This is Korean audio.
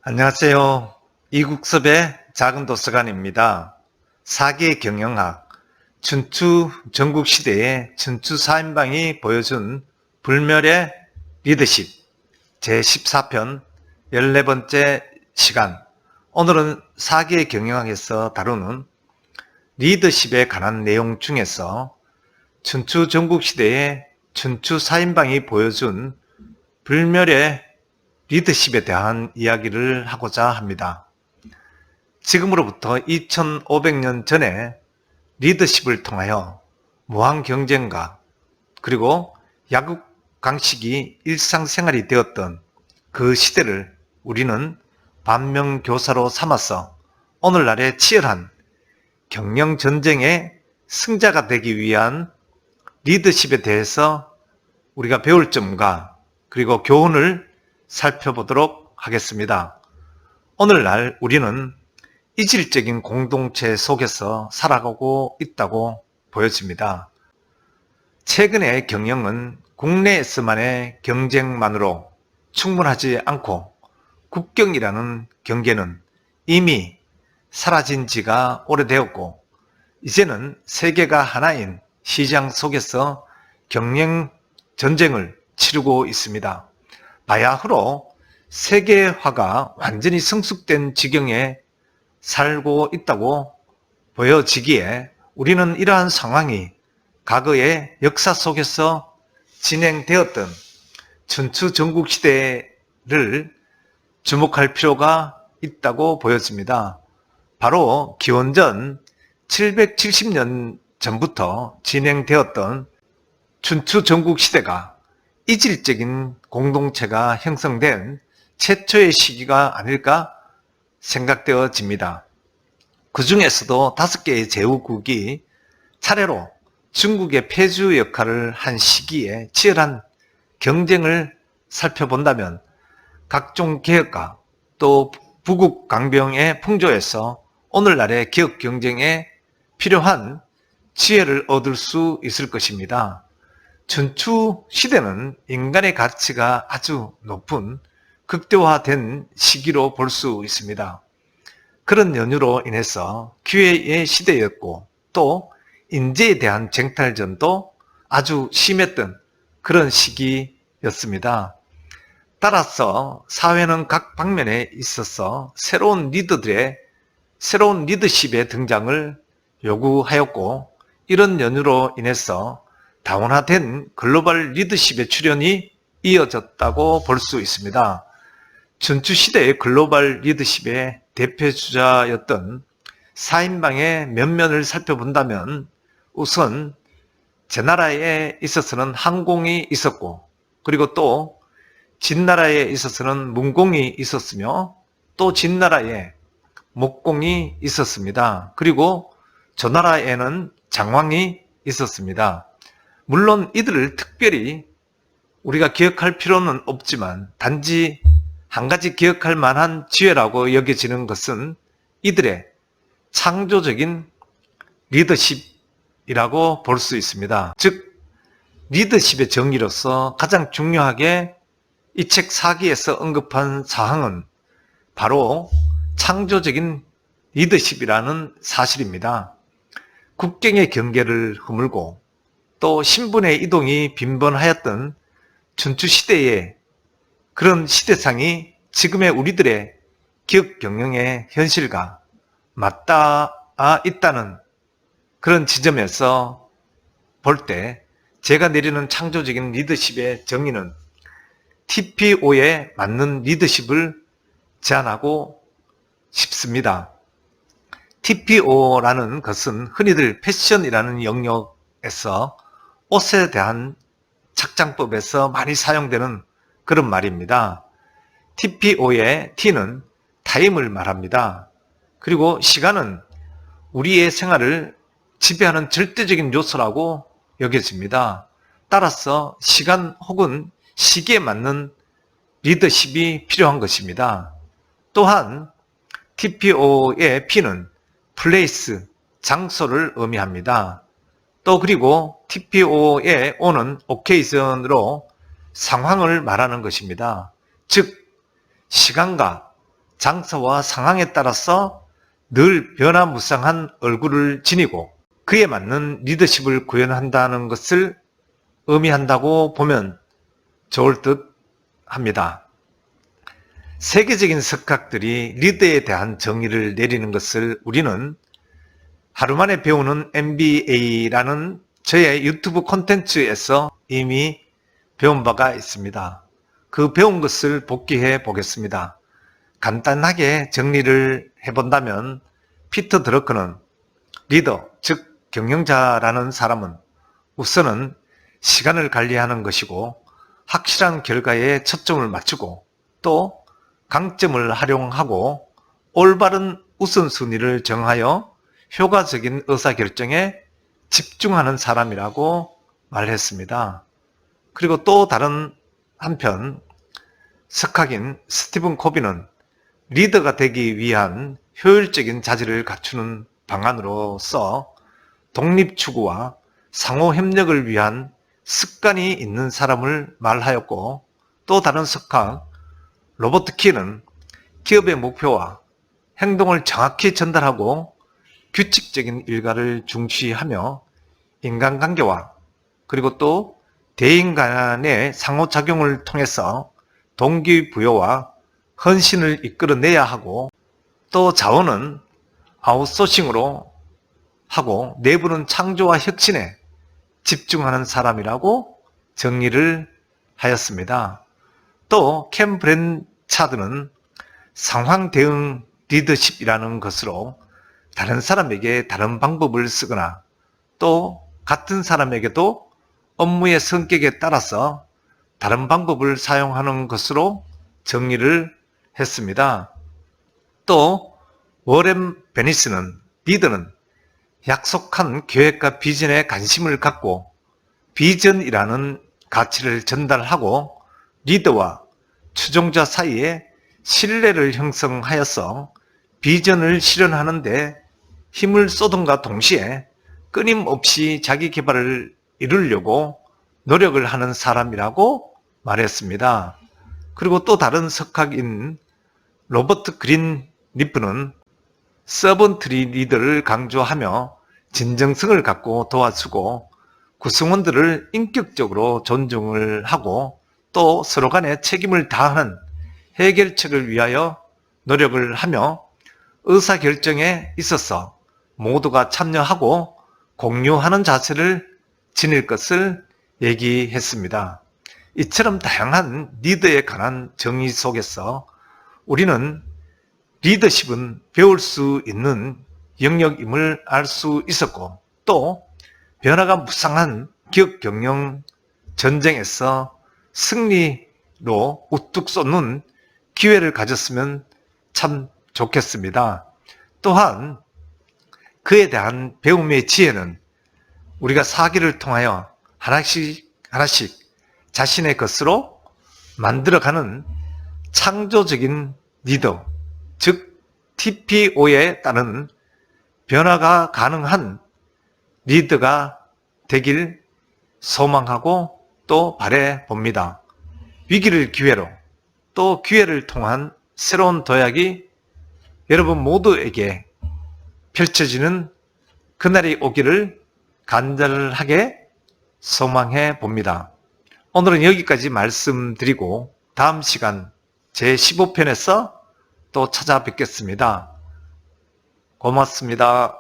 안녕하세요. 이국섭의 작은 도서관입니다. 사계 경영학, 춘추 전국시대의 춘추 4인방이 보여준 불멸의 리더십 제14편 14번째 시간. 오늘은 사계 경영학에서 다루는 리더십에 관한 내용 중에서 춘추 전국시대의 춘추 4인방이 보여준 불멸의 리더십에 대한 이야기를 하고자 합니다. 지금으로부터 2500년 전에 리더십을 통하여 무한 경쟁과 그리고 약육강식이 일상생활이 되었던 그 시대를 우리는 반면교사로 삼아서 오늘날의 치열한 경영전쟁의 승자가 되기 위한 리더십에 대해서 우리가 배울 점과 그리고 교훈을 살펴보도록 하겠습니다. 오늘날 우리는 이질적인 공동체 속에서 살아가고 있다고 보여집니다. 최근의 경영은 국내에서만의 경쟁만으로 충분하지 않고 국경이라는 경계는 이미 사라진 지가 오래되었고 이제는 세계가 하나인 시장 속에서 경영 전쟁을 치르고 있습니다. 바야흐로 세계화가 완전히 성숙된 지경에 살고 있다고 보여지기에 우리는 이러한 상황이 과거의 역사 속에서 진행되었던 춘추 전국시대를 주목할 필요가 있다고 보여집니다. 바로 기원전 770년 전부터 진행되었던 춘추 전국시대가 이질적인 공동체가 형성된 최초의 시기가 아닐까 생각되어집니다. 그 중에서도 5개의 제후국이 차례로 중국의 폐주 역할을 한 시기에 치열한 경쟁을 살펴본다면 각종 개혁과 또 부국 강병의 풍조에서 오늘날의 기업 경쟁에 필요한 지혜를 얻을 수 있을 것입니다. 춘추 시대는 인간의 가치가 아주 높은 극대화된 시기로 볼 수 있습니다. 그런 연유로 인해서 기회의 시대였고 또 인재에 대한 쟁탈전도 아주 심했던 그런 시기였습니다. 따라서 사회는 각 방면에 있어서 새로운 리더십의 등장을 요구하였고 이런 연유로 인해서 다원화된 글로벌 리더십의 출현이 이어졌다고 볼 수 있습니다. 춘추시대의 글로벌 리더십의 대표주자였던 4인방의 면면을 살펴본다면 우선 제나라에 있어서는 항공이 있었고 그리고 또 진나라에 있어서는 문공이 있었으며 또 진나라에 목공이 있었습니다. 그리고 조나라에는 장왕이 있었습니다. 물론 이들을 특별히 우리가 기억할 필요는 없지만 단지 한 가지 기억할 만한 지혜라고 여겨지는 것은 이들의 창조적인 리더십이라고 볼 수 있습니다. 즉 리더십의 정의로서 가장 중요하게 이 책 사기에서 언급한 사항은 바로 창조적인 리더십이라는 사실입니다. 국경의 경계를 허물고 또 신분의 이동이 빈번하였던 춘추시대의 그런 시대상이 지금의 우리들의 기업 경영의 현실과 맞닿아 있다는 그런 지점에서 볼 때 제가 내리는 창조적인 리더십의 정의는 TPO에 맞는 리더십을 제안하고 싶습니다. TPO라는 것은 흔히들 패션이라는 영역에서 옷에 대한 착장법에서 많이 사용되는 그런 말입니다. TPO의 T는 타임을 말합니다. 그리고 시간은 우리의 생활을 지배하는 절대적인 요소라고 여겨집니다. 따라서 시간 혹은 시기에 맞는 리더십이 필요한 것입니다. 또한 TPO의 P는 플레이스, 장소를 의미합니다. 또 그리고 TPO의 O는 occasion으로 상황을 말하는 것입니다. 즉 시간과 장소와 상황에 따라서 늘 변화무쌍한 얼굴을 지니고 그에 맞는 리더십을 구현한다는 것을 의미한다고 보면 좋을 듯 합니다. 세계적인 석학들이 리더에 대한 정의를 내리는 것을 우리는 하루 만에 배우는 MBA라는 저의 유튜브 콘텐츠에서 이미 배운 바가 있습니다. 그 배운 것을 복기해 보겠습니다. 간단하게 정리를 해본다면 피터 드러커는 리더, 즉 경영자라는 사람은 우선은 시간을 관리하는 것이고 확실한 결과에 초점을 맞추고 또 강점을 활용하고 올바른 우선순위를 정하여 효과적인 의사결정에 집중하는 사람이라고 말했습니다. 그리고 또 다른 한편 석학인 스티븐 코비는 리더가 되기 위한 효율적인 자질을 갖추는 방안으로서 독립추구와 상호협력을 위한 습관이 있는 사람을 말하였고, 또 다른 석학 로버트 키는 기업의 목표와 행동을 정확히 전달하고 규칙적인 일과를 중시하며 인간관계와 그리고 또 대인 간의 상호작용을 통해서 동기부여와 헌신을 이끌어내야 하고 또 자원은 아웃소싱으로 하고 내부는 창조와 혁신에 집중하는 사람이라고 정리를 하였습니다. 또 캠 브랜차드는 상황 대응 리더십이라는 것으로 다른 사람에게 다른 방법을 쓰거나 또 같은 사람에게도 업무의 성격에 따라서 다른 방법을 사용하는 것으로 정리를 했습니다. 또 워렌 베니스는 리더는 약속한 계획과 비전에 관심을 갖고 비전이라는 가치를 전달하고 리더와 추종자 사이에 신뢰를 형성하여서 비전을 실현하는 데 힘을 쏟음과 동시에 끊임없이 자기 개발을 이루려고 노력을 하는 사람이라고 말했습니다. 그리고 또 다른 석학인 로버트 그린 리프는 서번트리 리더를 강조하며 진정성을 갖고 도와주고 구성원들을 인격적으로 존중을 하고 또 서로 간에 책임을 다하는 해결책을 위하여 노력을 하며 의사결정에 있어서 모두가 참여하고 공유하는 자세를 지닐 것을 얘기했습니다. 이처럼 다양한 리더에 관한 정의 속에서 우리는 리더십은 배울 수 있는 영역임을 알 수 있었고 또 변화가 무쌍한 기업 경영 전쟁에서 승리로 우뚝 솟는 기회를 가졌으면 참 좋겠습니다. 또한 그에 대한 배움의 지혜는 우리가 사기를 통하여 하나씩 자신의 것으로 만들어가는 창조적인 리더, 즉 TPO에 따른 변화가 가능한 리더가 되길 소망하고 또 바래 봅니다. 위기를 기회로 또 기회를 통한 새로운 도약이 여러분 모두에게 펼쳐지는 그날이 오기를 간절하게 소망해 봅니다. 오늘은 여기까지 말씀드리고 다음 시간 제15편에서 또 찾아뵙겠습니다. 고맙습니다.